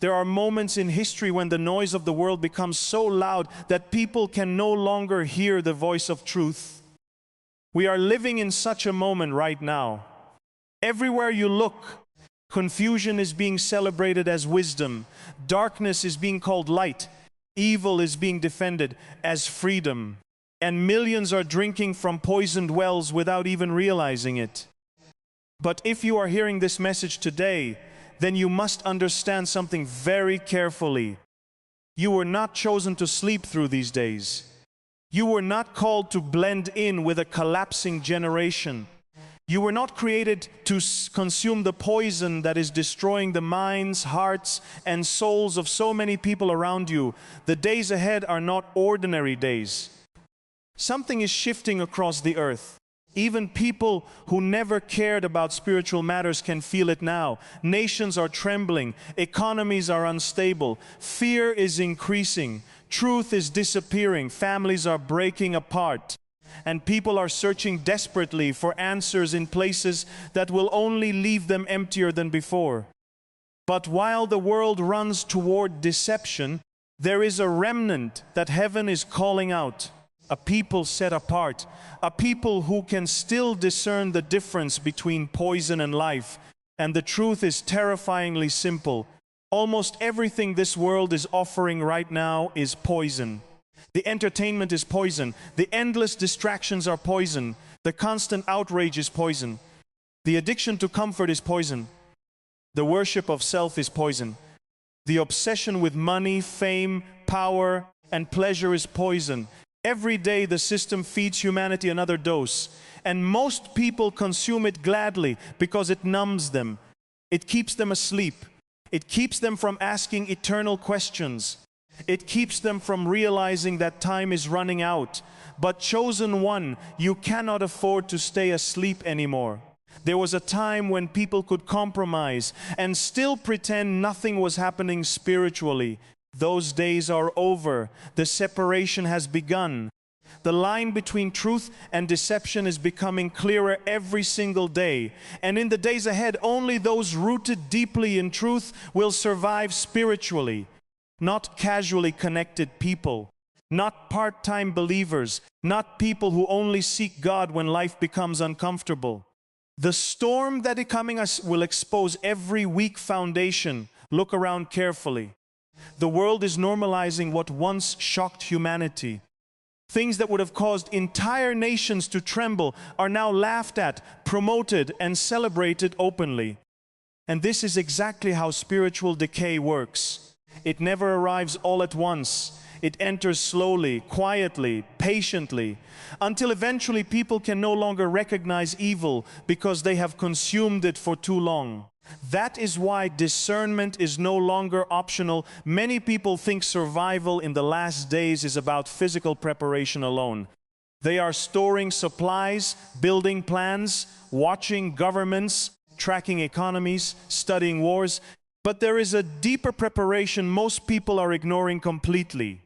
There are moments in history when the noise of the world becomes so loud that people can no longer hear the voice of truth. We are living in such a moment right now. Everywhere you look, confusion is being celebrated as wisdom. Darkness is being called light. Evil is being defended as freedom. And millions are drinking from poisoned wells without even realizing it. But if you are hearing this message today, then you must understand something very carefully. You were not chosen to sleep through these days. You were not called to blend in with a collapsing generation. You were not created to consume the poison that is destroying the minds, hearts, and souls of so many people around you. The days ahead are not ordinary days. Something is shifting across the earth. Even people who never cared about spiritual matters can feel it now. Nations are trembling. Economies are unstable. Fear is increasing. Truth is disappearing. Families are breaking apart. And people are searching desperately for answers in places that will only leave them emptier than before. But while the world runs toward deception, there is a remnant that heaven is calling out. A people set apart, a people who can still discern the difference between poison and life. And the truth is terrifyingly simple. Almost everything this world is offering right now is poison. The entertainment is poison. The endless distractions are poison. The constant outrage is poison. The addiction to comfort is poison. The worship of self is poison. The obsession with money, fame, power, and pleasure is poison. Every day the system feeds humanity another dose, and most people consume it gladly because it numbs them. It keeps them asleep. It keeps them from asking eternal questions. It keeps them from realizing that time is running out. But chosen one, you cannot afford to stay asleep anymore. There was a time when people could compromise and still pretend nothing was happening spiritually. Those days are over. The separation has begun. The line between truth and deception is becoming clearer every single day. And in the days ahead, only those rooted deeply in truth will survive spiritually. Not casually connected people. Not part-time believers. Not people who only seek God when life becomes uncomfortable. The storm that is coming us will expose every weak foundation. Look around carefully. The world is normalizing what once shocked humanity. Things that would have caused entire nations to tremble are now laughed at, promoted, and celebrated openly. And this is exactly how spiritual decay works. It never arrives all at once. It enters slowly, quietly, patiently, until eventually people can no longer recognize evil because they have consumed it for too long. That is why discernment is no longer optional. Many people think survival in the last days is about physical preparation alone. They are storing supplies, building plans, watching governments, tracking economies, studying wars. But there is a deeper preparation most people are ignoring completely.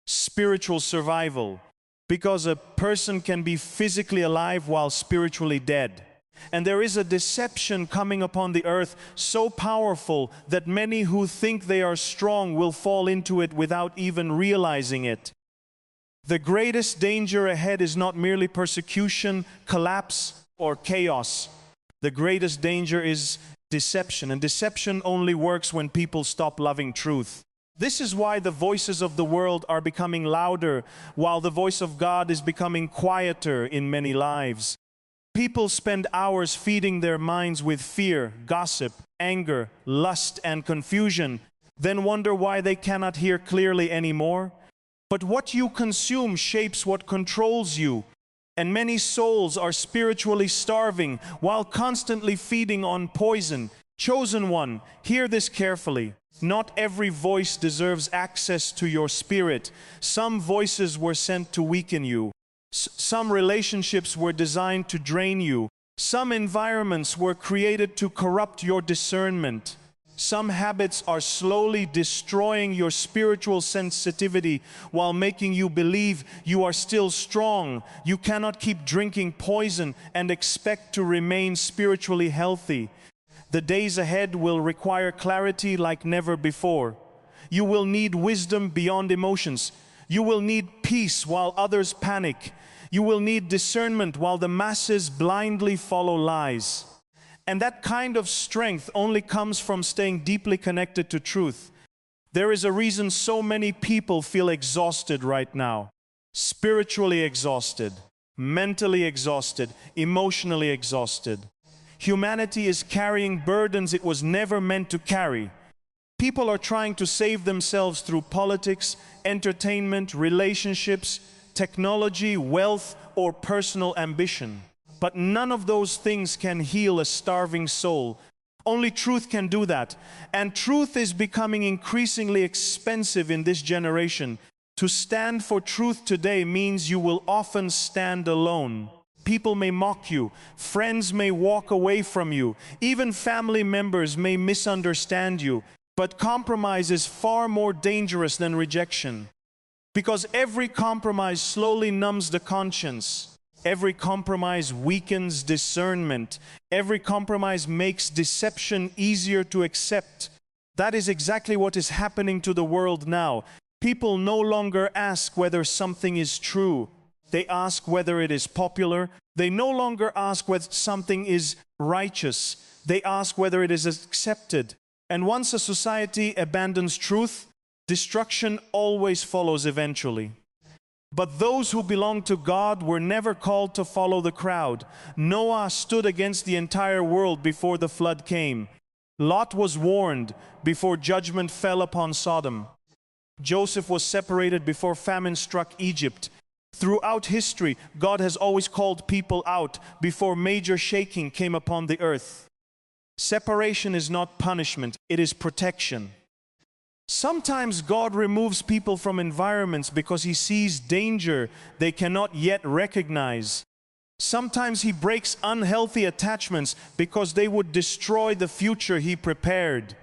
Spiritual survival. Because a person can be physically alive while spiritually dead. And there is a deception coming upon the earth so powerful that many who think they are strong will fall into it without even realizing it. The greatest danger ahead is not merely persecution, collapse, or chaos. The greatest danger is deception, and deception only works when people stop loving truth. This is why the voices of the world are becoming louder, while the voice of God is becoming quieter in many lives. People spend hours feeding their minds with fear, gossip, anger, lust, and confusion, then wonder why they cannot hear clearly anymore. But what you consume shapes what controls you, and many souls are spiritually starving while constantly feeding on poison. Chosen one, hear this carefully. Not every voice deserves access to your spirit. Some voices were sent to weaken you. Some relationships were designed to drain you. Some environments were created to corrupt your discernment. Some habits are slowly destroying your spiritual sensitivity while making you believe you are still strong. You cannot keep drinking poison and expect to remain spiritually healthy. The days ahead will require clarity like never before. You will need wisdom beyond emotions. You will need peace while others panic. You will need discernment while the masses blindly follow lies. And that kind of strength only comes from staying deeply connected to truth. There is a reason so many people feel exhausted right now. Spiritually exhausted, mentally exhausted, emotionally exhausted. Humanity is carrying burdens it was never meant to carry. People are trying to save themselves through politics, entertainment, relationships, technology, wealth, or personal ambition. But none of those things can heal a starving soul. Only truth can do that. And truth is becoming increasingly expensive in this generation. To stand for truth today means you will often stand alone. People may mock you, friends may walk away from you, even family members may misunderstand you. But compromise is far more dangerous than rejection. Because every compromise slowly numbs the conscience. Every compromise weakens discernment. Every compromise makes deception easier to accept. That is exactly what is happening to the world now. People no longer ask whether something is true. They ask whether it is popular. They no longer ask whether something is righteous. They ask whether it is accepted. And once a society abandons truth, destruction always follows eventually. But those who belong to God were never called to follow the crowd. Noah stood against the entire world before the flood came. Lot was warned before judgment fell upon Sodom. Joseph was separated before famine struck Egypt. Throughout history, God has always called people out before major shaking came upon the earth. Separation is not punishment, it is protection. Sometimes God removes people from environments because He sees danger they cannot yet recognize. Sometimes He breaks unhealthy attachments because they would destroy the future He prepared.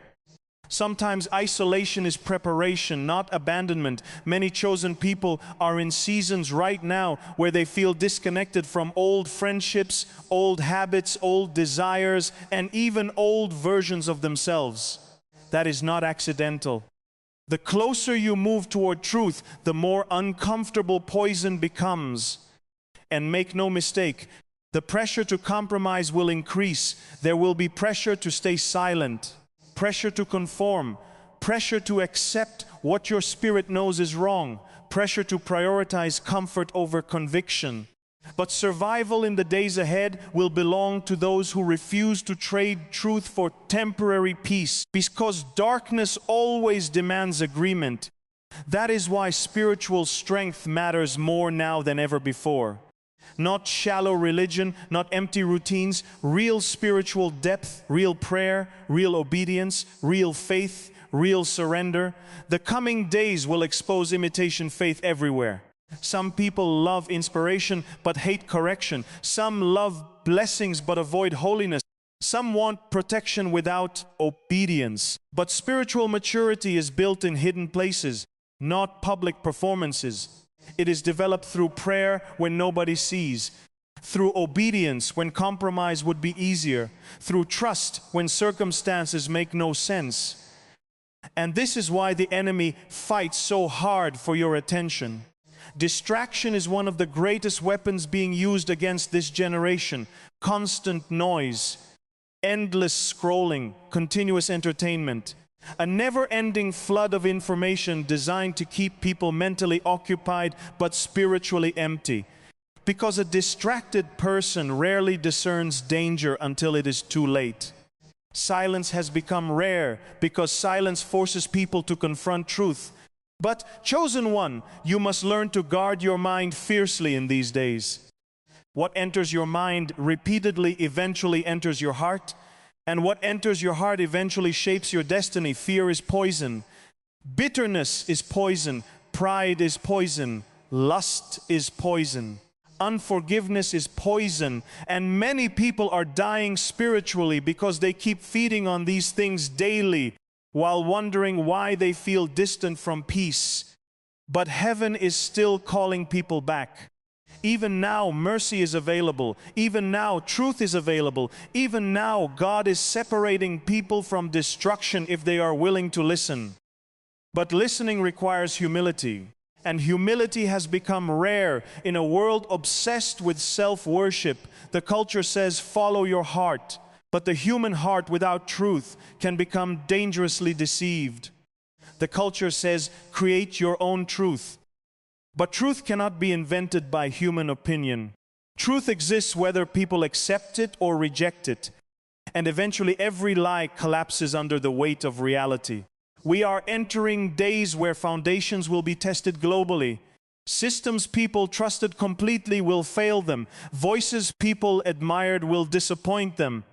Sometimes isolation is preparation, not abandonment. Many chosen people are in seasons right now where they feel disconnected from old friendships, old habits, old desires, and even old versions of themselves. That is not accidental. The closer you move toward truth, the more uncomfortable poison becomes. And make no mistake, the pressure to compromise will increase. There will be pressure to stay silent, pressure to conform, pressure to accept what your spirit knows is wrong, pressure to prioritize comfort over conviction. But survival in the days ahead will belong to those who refuse to trade truth for temporary peace, because darkness always demands agreement. That is why spiritual strength matters more now than ever before. Not shallow religion, not empty routines, real spiritual depth, real prayer, real obedience, real faith, real surrender. The coming days will expose imitation faith everywhere. Some people love inspiration but hate correction. Some love blessings but avoid holiness. Some want protection without obedience. But spiritual maturity is built in hidden places, not public performances. It is developed through prayer when nobody sees, through obedience when compromise would be easier, through trust when circumstances make no sense. And this is why the enemy fights so hard for your attention. Distraction is one of the greatest weapons being used against this generation. Constant noise, endless scrolling, continuous entertainment. A never-ending flood of information designed to keep people mentally occupied but spiritually empty. Because a distracted person rarely discerns danger until it is too late. Silence has become rare because silence forces people to confront truth. But, chosen one, you must learn to guard your mind fiercely in these days. What enters your mind repeatedly eventually enters your heart, and what enters your heart eventually shapes your destiny. Fear is poison. Bitterness is poison. Pride is poison. Lust is poison. Unforgiveness is poison. And many people are dying spiritually because they keep feeding on these things daily, while wondering why they feel distant from peace. But heaven is still calling people back. Even now, mercy is available. Even now, truth is available. Even now, God is separating people from destruction if they are willing to listen. But listening requires humility. And humility has become rare in a world obsessed with self-worship. The culture says, follow your heart. But the human heart without truth can become dangerously deceived. The culture says, create your own truth. But truth cannot be invented by human opinion. Truth exists whether people accept it or reject it. And eventually every lie collapses under the weight of reality. We are entering days where foundations will be tested globally. Systems people trusted completely will fail them. Voices people admired will disappoint them.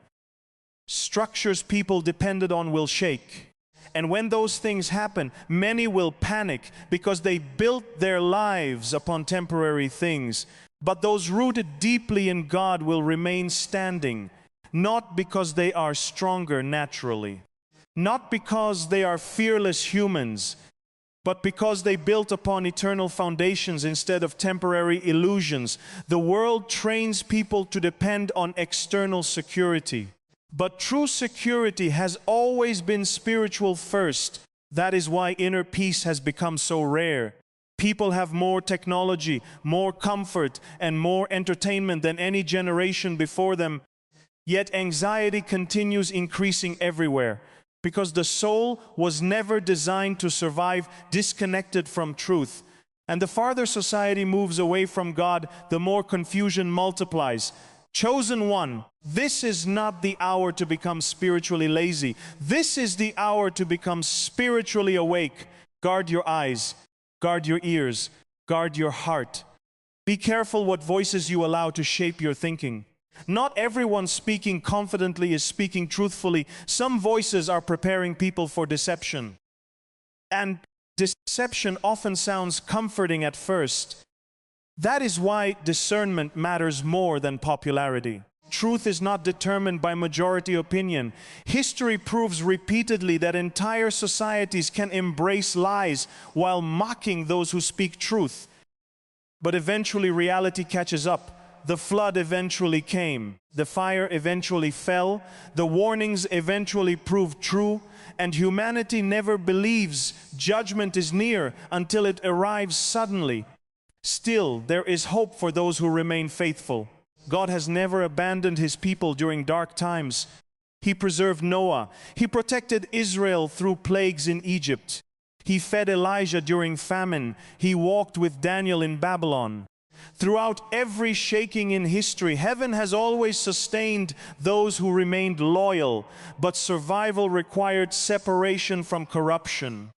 Structures people depended on will shake. And when those things happen, many will panic because they built their lives upon temporary things. But those rooted deeply in God will remain standing, not because they are stronger naturally, not because they are fearless humans, but because they built upon eternal foundations instead of temporary illusions. The world trains people to depend on external security. But true security has always been spiritual first. That is why inner peace has become so rare. People have more technology, more comfort, and more entertainment than any generation before them. Yet anxiety continues increasing everywhere, because the soul was never designed to survive disconnected from truth. And the farther society moves away from God, the more confusion multiplies. Chosen one, this is not the hour to become spiritually lazy. This is the hour to become spiritually awake. Guard your eyes, guard your ears, guard your heart. Be careful what voices you allow to shape your thinking. Not everyone speaking confidently is speaking truthfully. Some voices are preparing people for deception. And deception often sounds comforting at first. That is why discernment matters more than popularity. Truth is not determined by majority opinion. History proves repeatedly that entire societies can embrace lies while mocking those who speak truth. But eventually reality catches up. The flood eventually came. The fire eventually fell. The warnings eventually proved true. And humanity never believes judgment is near until it arrives suddenly. Still, there is hope for those who remain faithful. God has never abandoned His people during dark times. He preserved Noah. He protected Israel through plagues in Egypt. He fed Elijah during famine. He walked with Daniel in Babylon. Throughout every shaking in history, heaven has always sustained those who remained loyal, but survival required separation from corruption.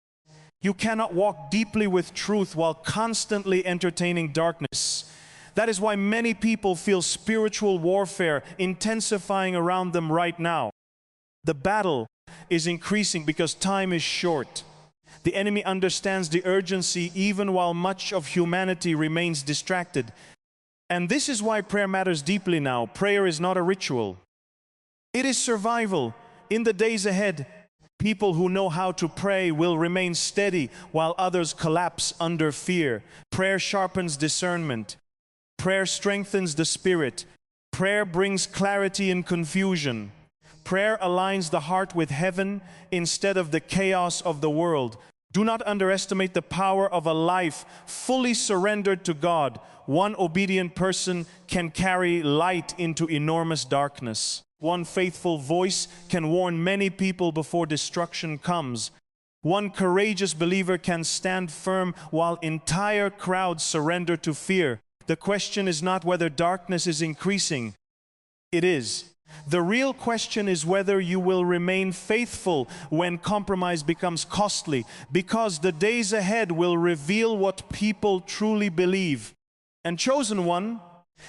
You cannot walk deeply with truth while constantly entertaining darkness. That is why many people feel spiritual warfare intensifying around them right now. The battle is increasing because time is short. The enemy understands the urgency even while much of humanity remains distracted. And this is why prayer matters deeply now. Prayer is not a ritual. It is survival. In the days ahead, people who know how to pray will remain steady while others collapse under fear. Prayer sharpens discernment. Prayer strengthens the spirit. Prayer brings clarity in confusion. Prayer aligns the heart with heaven instead of the chaos of the world. Do not underestimate the power of a life fully surrendered to God. One obedient person can carry light into enormous darkness. One faithful voice can warn many people before destruction comes. One courageous believer can stand firm while entire crowds surrender to fear. The question is not whether darkness is increasing. It is. The real question is whether you will remain faithful when compromise becomes costly, because the days ahead will reveal what people truly believe. And chosen one,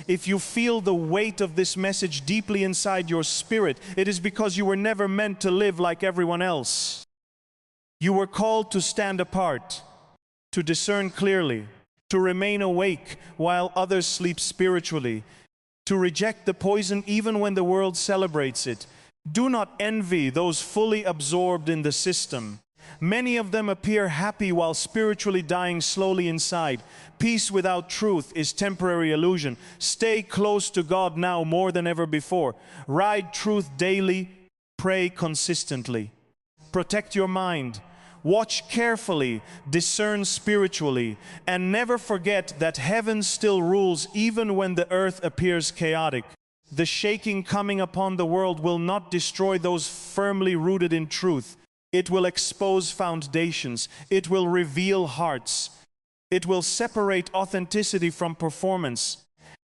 if you feel the weight of this message deeply inside your spirit, it is because you were never meant to live like everyone else. You were called to stand apart, to discern clearly, to remain awake while others sleep spiritually, to reject the poison even when the world celebrates it. Do not envy those fully absorbed in the system. Many of them appear happy while spiritually dying slowly inside. Peace without truth is temporary illusion. Stay close to God now more than ever before. Ride truth daily. Pray consistently. Protect your mind. Watch carefully, discern spiritually, and never forget that heaven still rules even when the earth appears chaotic. The shaking coming upon the world will not destroy those firmly rooted in truth. It will expose foundations. It will reveal hearts. It will separate authenticity from performance.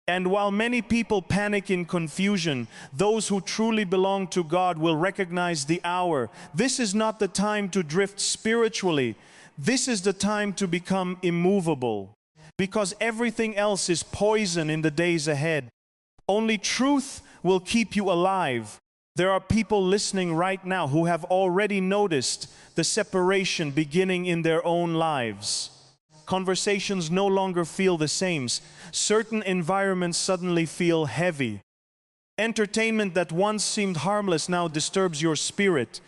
And while many people panic in confusion, those who truly belong to God will recognize the hour. This is not the time to drift spiritually. This is the time to become immovable, because everything else is poison in the days ahead. Only truth will keep you alive. There are people listening right now who have already noticed the separation beginning in their own lives. Conversations no longer feel the same. Certain environments suddenly feel heavy. Entertainment that once seemed harmless now disturbs your spirit.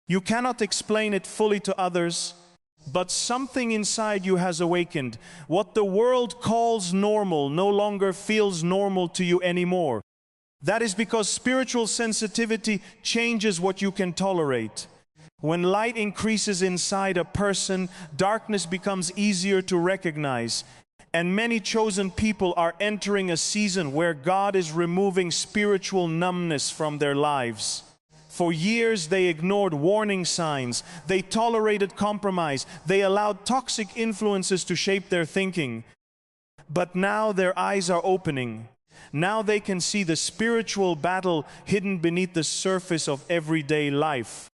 You cannot explain it fully to others, but something inside you has awakened. What the world calls normal no longer feels normal to you anymore. That is because spiritual sensitivity changes what you can tolerate. When light increases inside a person, darkness becomes easier to recognize. And many chosen people are entering a season where God is removing spiritual numbness from their lives. For years they ignored warning signs, they tolerated compromise, they allowed toxic influences to shape their thinking. But now their eyes are opening. Now they can see the spiritual battle hidden beneath the surface of everyday life.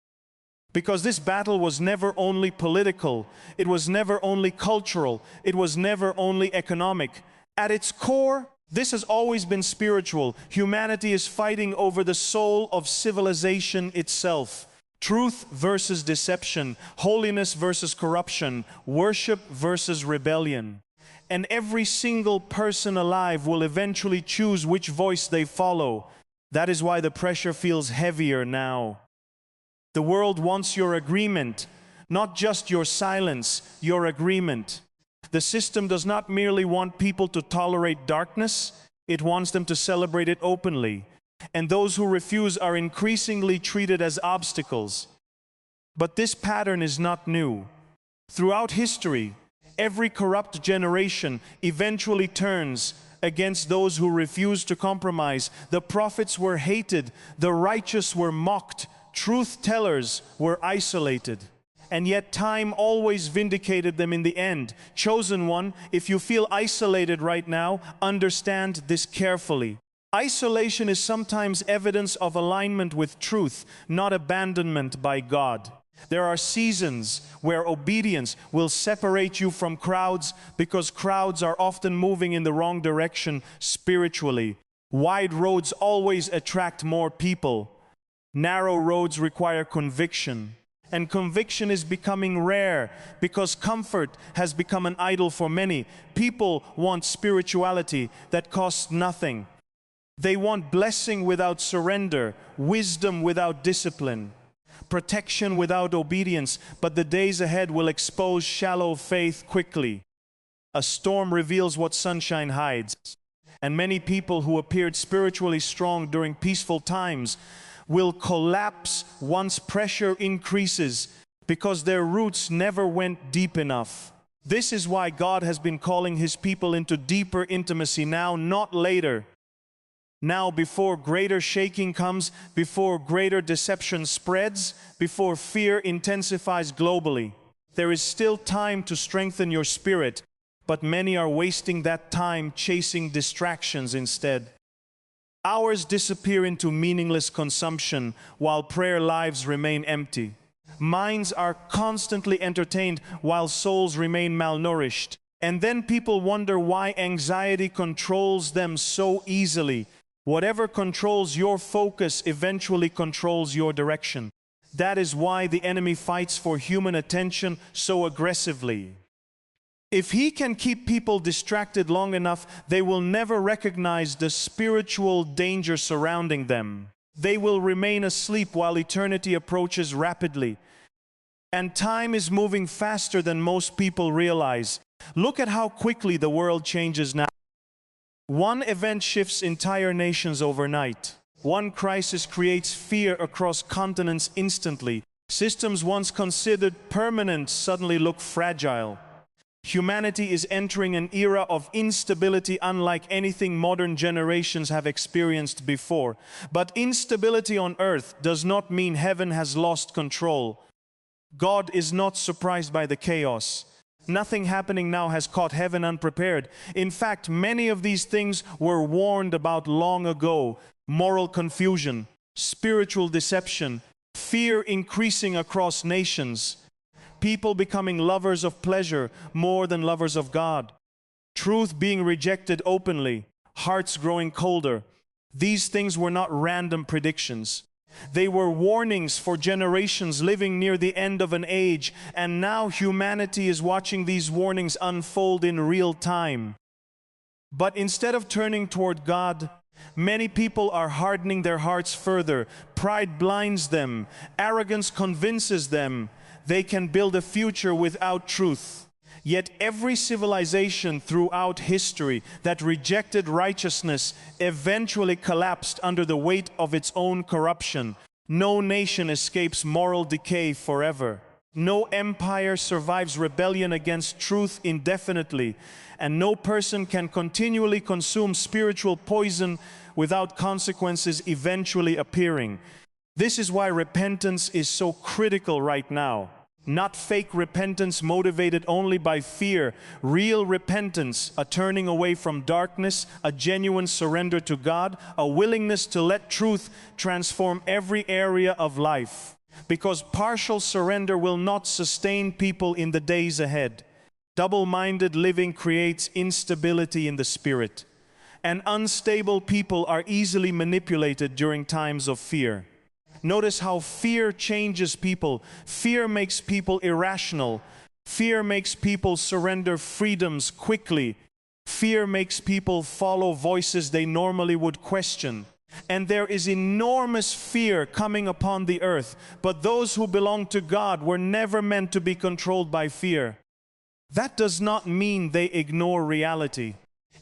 Because this battle was never only political, it was never only cultural, it was never only economic. At its core, this has always been spiritual. Humanity is fighting over the soul of civilization itself. Truth versus deception, holiness versus corruption, worship versus rebellion. And every single person alive will eventually choose which voice they follow. That is why the pressure feels heavier now. The world wants your agreement, not just your silence, your agreement. The system does not merely want people to tolerate darkness, it wants them to celebrate it openly. And those who refuse are increasingly treated as obstacles. But this pattern is not new. Throughout history, every corrupt generation eventually turns against those who refuse to compromise. The prophets were hated, the righteous were mocked, truth tellers were isolated. And yet time always vindicated them in the end. Chosen one, if you feel isolated right now, understand this carefully. Isolation is sometimes evidence of alignment with truth, not abandonment by God. There are seasons where obedience will separate you from crowds, because crowds are often moving in the wrong direction spiritually. Wide roads always attract more people. Narrow roads require conviction. And conviction is becoming rare because comfort has become an idol for many. People want spirituality that costs nothing. They want blessing without surrender, wisdom without discipline, protection without obedience. But the days ahead will expose shallow faith quickly. A storm reveals what sunshine hides. And many people who appeared spiritually strong during peaceful times will collapse once pressure increases, because their roots never went deep enough. This is why God has been calling His people into deeper intimacy now, not later. Now, before greater shaking comes, before greater deception spreads, before fear intensifies globally. There is still time to strengthen your spirit, but many are wasting that time chasing distractions instead. Hours disappear into meaningless consumption while prayer lives remain empty. Minds are constantly entertained while souls remain malnourished. And then people wonder why anxiety controls them so easily. Whatever controls your focus eventually controls your direction. That is why the enemy fights for human attention so aggressively. If he can keep people distracted long enough, they will never recognize the spiritual danger surrounding them. They will remain asleep while eternity approaches rapidly. And time is moving faster than most people realize. Look at how quickly the world changes now. One event shifts entire nations overnight. One crisis creates fear across continents instantly. Systems once considered permanent suddenly look fragile. Humanity is entering an era of instability unlike anything modern generations have experienced before. But instability on earth does not mean heaven has lost control. God is not surprised by the chaos. Nothing happening now has caught heaven unprepared. In fact, many of these things were warned about long ago. Moral confusion, spiritual deception, fear increasing across nations, people becoming lovers of pleasure more than lovers of God, truth being rejected openly, hearts growing colder. These things were not random predictions. They were warnings for generations living near the end of an age, and now humanity is watching these warnings unfold in real time. But instead of turning toward God, many people are hardening their hearts further. Pride blinds them. Arrogance convinces them they can build a future without truth. Yet every civilization throughout history that rejected righteousness eventually collapsed under the weight of its own corruption. No nation escapes moral decay forever. No empire survives rebellion against truth indefinitely. And no person can continually consume spiritual poison without consequences eventually appearing. This is why repentance is so critical right now. Not fake repentance motivated only by fear. Real repentance, a turning away from darkness, a genuine surrender to God, a willingness to let truth transform every area of life. Because partial surrender will not sustain people in the days ahead. Double-minded living creates instability in the spirit. And unstable people are easily manipulated during times of fear. Notice how fear changes people. Fear makes people irrational. Fear makes people surrender freedoms quickly. Fear makes people follow voices they normally would question. And there is enormous fear coming upon the earth. But those who belong to God were never meant to be controlled by fear. That does not mean they ignore reality.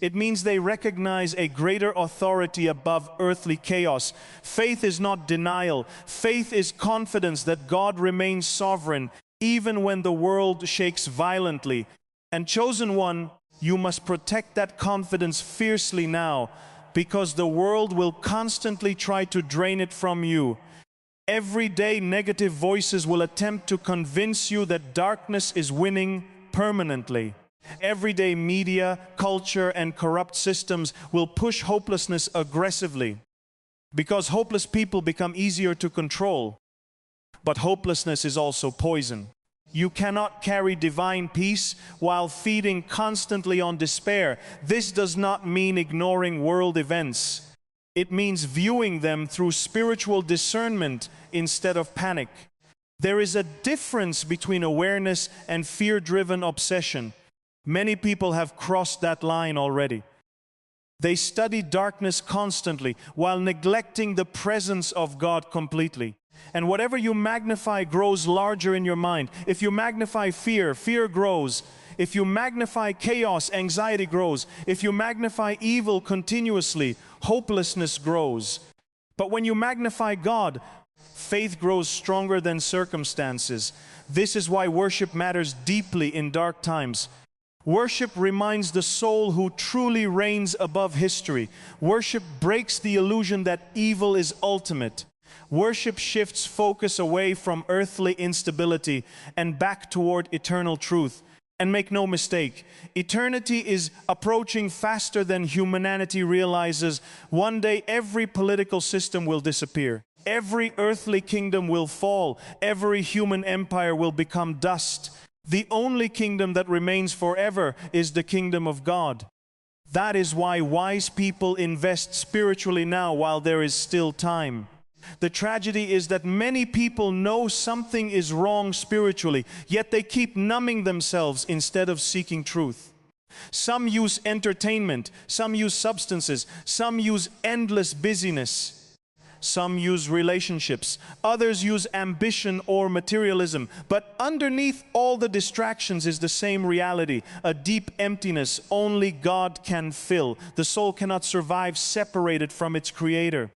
It means they recognize a greater authority above earthly chaos. Faith is not denial. Faith is confidence that God remains sovereign, even when the world shakes violently. And chosen one, you must protect that confidence fiercely now, because the world will constantly try to drain it from you. Every day, negative voices will attempt to convince you that darkness is winning permanently. Everyday media, culture, and corrupt systems will push hopelessness aggressively, because hopeless people become easier to control. But hopelessness is also poison. You cannot carry divine peace while feeding constantly on despair. This does not mean ignoring world events. It means viewing them through spiritual discernment instead of panic. There is a difference between awareness and fear-driven obsession. Many people have crossed that line already. They study darkness constantly while neglecting the presence of God completely. And whatever you magnify grows larger in your mind. If you magnify fear, fear grows. If you magnify chaos, anxiety grows. If you magnify evil continuously, hopelessness grows. But when you magnify God, faith grows stronger than circumstances. This is why worship matters deeply in dark times. Worship reminds the soul who truly reigns above history. Worship breaks the illusion that evil is ultimate. Worship shifts focus away from earthly instability and back toward eternal truth. And make no mistake, eternity is approaching faster than humanity realizes. One day every political system will disappear. Every earthly kingdom will fall. Every human empire will become dust. The only kingdom that remains forever is the kingdom of God. That is why wise people invest spiritually now while there is still time. The tragedy is that many people know something is wrong spiritually, yet they keep numbing themselves instead of seeking truth. Some use entertainment, some use substances, some use endless busyness. Some use relationships. Others use ambition or materialism. But underneath all the distractions is the same reality, a deep emptiness only God can fill. The soul cannot survive separated from its Creator.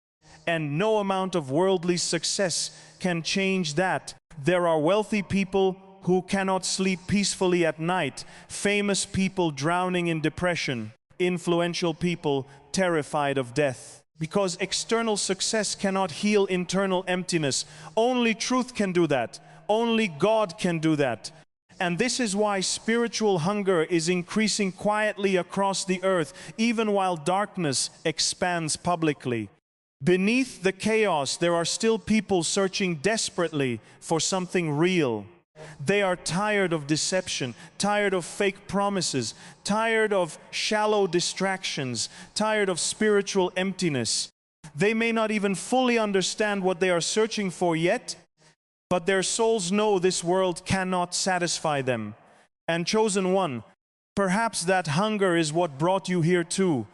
And no amount of worldly success can change that. There are wealthy people who cannot sleep peacefully at night, famous people drowning in depression, influential people terrified of death. Because external success cannot heal internal emptiness. Only truth can do that. Only God can do that. And this is why spiritual hunger is increasing quietly across the earth, even while darkness expands publicly. Beneath the chaos, there are still people searching desperately for something real. They are tired of deception, tired of fake promises, tired of shallow distractions, tired of spiritual emptiness. They may not even fully understand what they are searching for yet, but their souls know this world cannot satisfy them. And chosen one, perhaps that hunger is what brought you here too.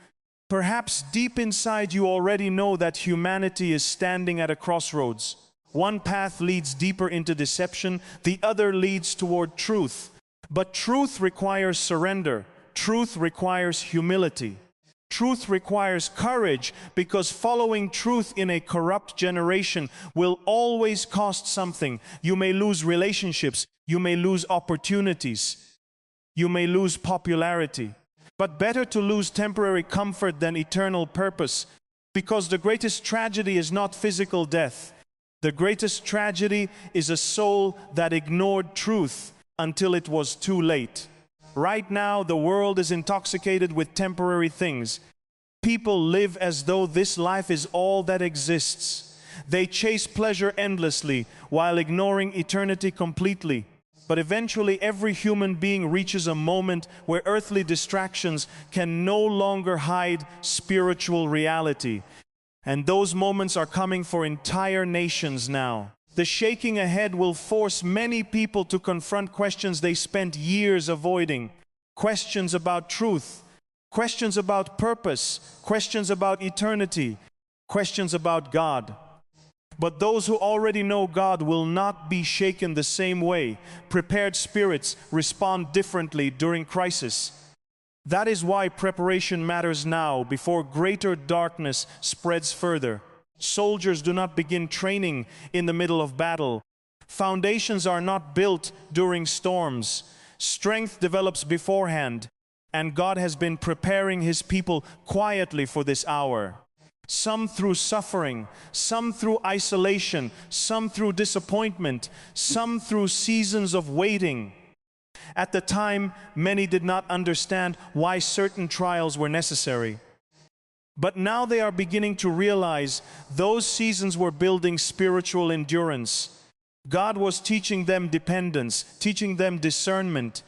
Perhaps deep inside you already know that humanity is standing at a crossroads. One path leads deeper into deception, the other leads toward truth. But truth requires surrender. Truth requires humility. Truth requires courage, because following truth in a corrupt generation will always cost something. You may lose relationships, you may lose opportunities, you may lose popularity. But better to lose temporary comfort than eternal purpose, because the greatest tragedy is not physical death. The greatest tragedy is a soul that ignored truth until it was too late. Right now, the world is intoxicated with temporary things. People live as though this life is all that exists. They chase pleasure endlessly while ignoring eternity completely. But eventually, every human being reaches a moment where earthly distractions can no longer hide spiritual reality. And those moments are coming for entire nations now. The shaking ahead will force many people to confront questions they spent years avoiding. Questions about truth, questions about purpose, questions about eternity, questions about God. But those who already know God will not be shaken the same way. Prepared spirits respond differently during crisis. That is why preparation matters now, before greater darkness spreads further. Soldiers do not begin training in the middle of battle. Foundations are not built during storms. Strength develops beforehand, and God has been preparing His people quietly for this hour. Some through suffering, some through isolation, some through disappointment, some through seasons of waiting. At the time, many did not understand why certain trials were necessary. But now they are beginning to realize those seasons were building spiritual endurance. God was teaching them dependence, teaching them discernment,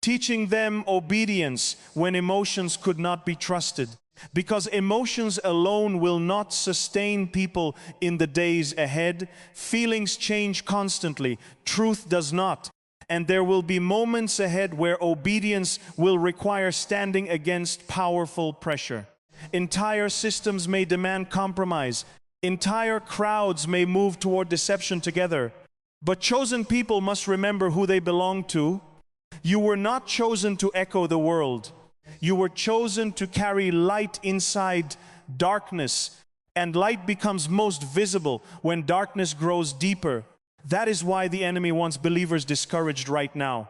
teaching them obedience when emotions could not be trusted. Because emotions alone will not sustain people in the days ahead. Feelings change constantly. Truth does not. And there will be moments ahead where obedience will require standing against powerful pressure. Entire systems may demand compromise. Entire crowds may move toward deception together. But chosen people must remember who they belong to. You were not chosen to echo the world. You were chosen to carry light inside darkness. And light becomes most visible when darkness grows deeper. That is why the enemy wants believers discouraged right now.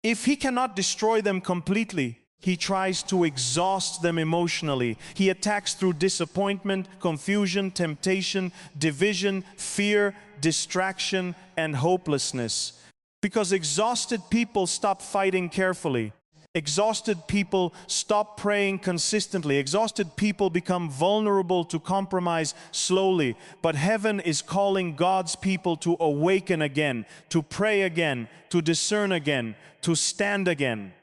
If he cannot destroy them completely, he tries to exhaust them emotionally. He attacks through disappointment, confusion, temptation, division, fear, distraction, and hopelessness. Because exhausted people stop fighting carefully. Exhausted people stop praying consistently. Exhausted people become vulnerable to compromise slowly. But heaven is calling God's people to awaken again, to pray again, to discern again, to stand again.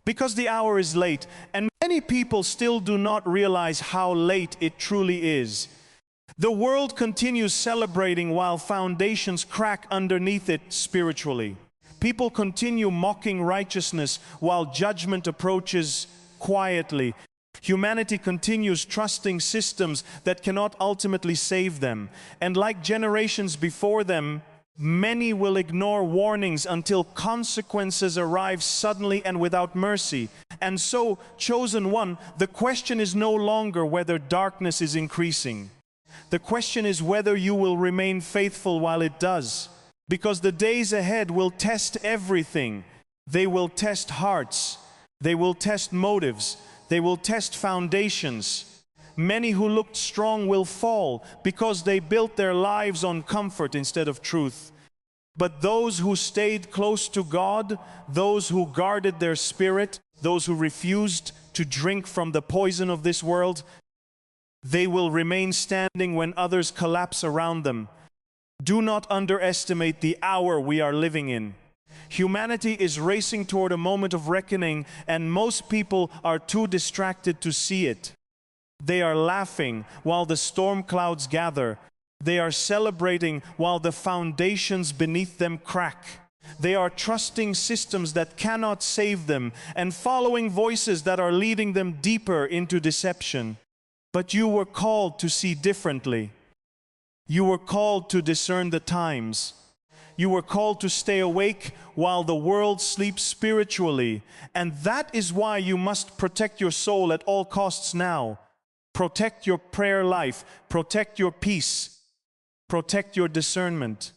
Because the hour is late, and many people still do not realize how late it truly is. The world continues celebrating while foundations crack underneath it spiritually. People continue mocking righteousness while judgment approaches quietly. Humanity continues trusting systems that cannot ultimately save them. And like generations before them, many will ignore warnings until consequences arrive suddenly and without mercy. And so, chosen one, the question is no longer whether darkness is increasing. The question is whether you will remain faithful while it does. Because the days ahead will test everything. They will test hearts. They will test motives. They will test foundations. Many who looked strong will fall because they built their lives on comfort instead of truth. But those who stayed close to God, those who guarded their spirit, those who refused to drink from the poison of this world, they will remain standing when others collapse around them. Do not underestimate the hour we are living in. Humanity is racing toward a moment of reckoning, and most people are too distracted to see it. They are laughing while the storm clouds gather. They are celebrating while the foundations beneath them crack. They are trusting systems that cannot save them and following voices that are leading them deeper into deception. But you were called to see differently. You were called to discern the times. You were called to stay awake while the world sleeps spiritually. And that is why you must protect your soul at all costs now. Protect your prayer life. Protect your peace. Protect your discernment.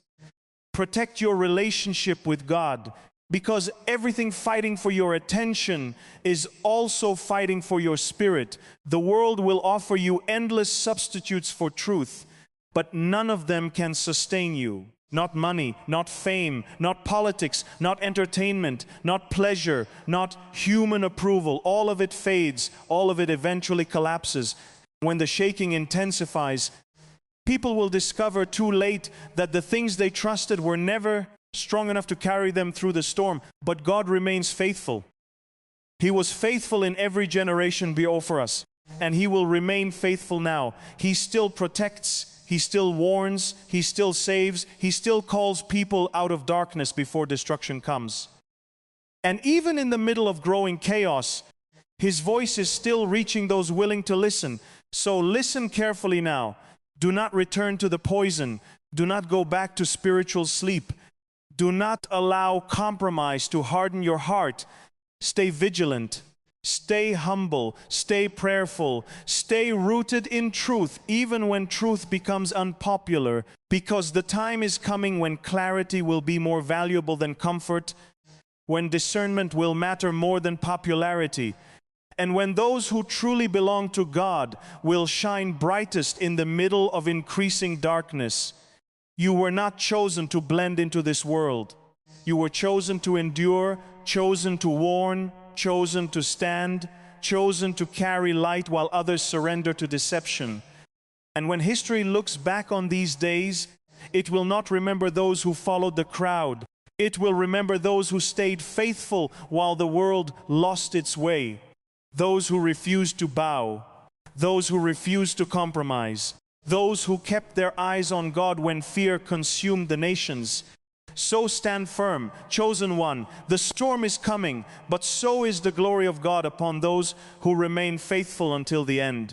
Protect your relationship with God. Because everything fighting for your attention is also fighting for your spirit. The world will offer you endless substitutes for truth, but none of them can sustain you. Not money, not fame, not politics, not entertainment, not pleasure, not human approval. All of it fades. All of it eventually collapses. When the shaking intensifies, people will discover too late that the things they trusted were never strong enough to carry them through the storm. But God remains faithful. He was faithful in every generation before us, and He will remain faithful now. He still protects. He still warns, He still saves, He still calls people out of darkness before destruction comes. And even in the middle of growing chaos, His voice is still reaching those willing to listen. So listen carefully now. Do not return to the poison. Do not go back to spiritual sleep. Do not allow compromise to harden your heart. Stay vigilant. Stay humble, stay prayerful, stay rooted in truth, even when truth becomes unpopular, because the time is coming when clarity will be more valuable than comfort, when discernment will matter more than popularity, and when those who truly belong to God will shine brightest in the middle of increasing darkness. You were not chosen to blend into this world. You were chosen to endure, chosen to warn, chosen to stand, chosen to carry light while others surrender to deception. And when history looks back on these days, it will not remember those who followed the crowd. It will remember those who stayed faithful while the world lost its way. Those who refused to bow. Those who refused to compromise. Those who kept their eyes on God when fear consumed the nations. So stand firm, chosen one. The storm is coming, but so is the glory of God upon those who remain faithful until the end.